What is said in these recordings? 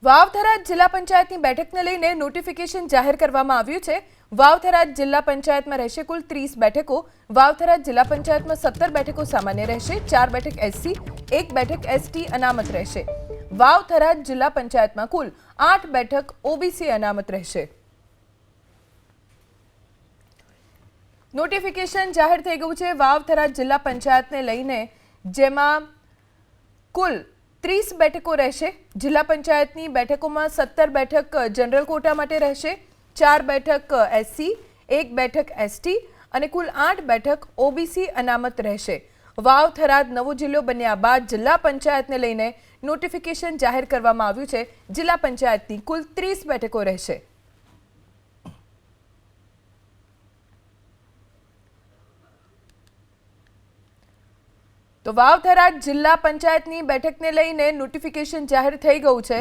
વાવ-થરાદ જિલ્લા પંચાયતની બેઠકને લઈને નોટિફિકેશન જાહેર કરવામાં આવ્યું છે। વાવ-થરાદ જિલ્લા પંચાયતમાં રહેશે કુલ 30 બેઠકો। વાવ-થરાદ જિલ્લા પંચાયતમાં 17 બેઠકો સામાન્ય રહેશે, 4 બેઠક એસસી, 1 બેઠક એસટી અનામત રહેશે। વાવ-થરાદ જિલ્લા પંચાયતમાં કુલ 8 બેઠક ઓબીસી અનામત રહેશે। નોટિફિકેશન જાહેર થઈ ગયું છે વાવ-થરાદ જિલ્લા પંચાયતને લઈને, જેમાં કુલ 30 બેઠકો રહેશે। જિલ્લા પંચાયતની બેઠકોમાં 17 બેઠક જનરલ કોટા માટે રહેશે, 4 બેઠક એસસી, 1 બેઠક એસટી અને કુલ 8 બેઠક ઓબીસી અનામત રહેશે। વાવ-થરાદ નવો જિલ્લો બન્યા બાદ જિલ્લા પંચાયતને લઈને નોટિફિકેશન જાહેર કરવામાં આવ્યું છે। જિલ્લા પંચાયતની કુલ 30 બેઠકો રહેશે। તો વાવ-થરાદ જિલ્લા પંચાયતની બેઠકને લઈને નોટિફિકેશન જાહેર થઈ ગયું છે।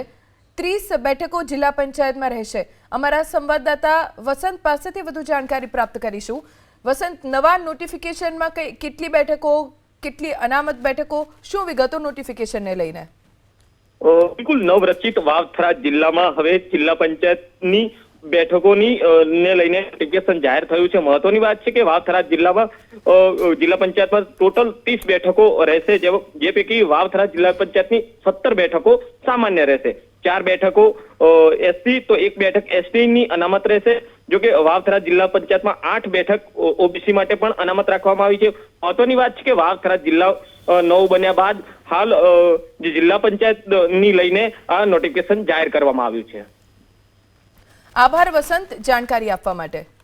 30 બેઠકો જિલ્લા પંચાયતમાં રહેશે। અમારા સંવાદદાતા વસંત પાસેથી વધુ જાણકારી પ્રાપ્ત કરીશું। વસંત, નવા નોટિફિકેશનમાં કેટલી બેઠકો, કેટલી અનામત બેઠકો, શું વિગતો નોટિફિકેશનને લઈને? બિલકુલ, નવરચિત વાવ-થરાદ જિલ્લામાં હવે જિલ્લા પંચાયતની બેઠકોની ને લઈને નોટિફિકેશન જાહેર થયું છે। મહત્વની વાત છે કે વાવ-થરાદ જિલ્લામાં જિલ્લા પંચાયતમાં ટોટલ 30 બેઠકો રહેશે, જે પૈકી વાવ-થરાદ જિલ્લા પંચાયતની 17 બેઠકો સામાન્ય રહેશે, 4 બેઠકો એસસી તો 1 બેઠક એસટી ની અનામત રહેશે। જો કે વાવ-થરાદ જિલ્લા પંચાયતમાં 8 બેઠક ઓબીસી માટે પણ અનામત રાખવામાં આવી છે। મહત્વની વાત છે કે વાવ-થરાદ જિલ્લા નવું બન્યા બાદ હાલ જે જિલ્લા પંચાયતની લઈને આ નોટિફિકેશન જાહેર કરવામાં આવ્યું છે। આભાર વસંત, જાણકારી આપવા માટે।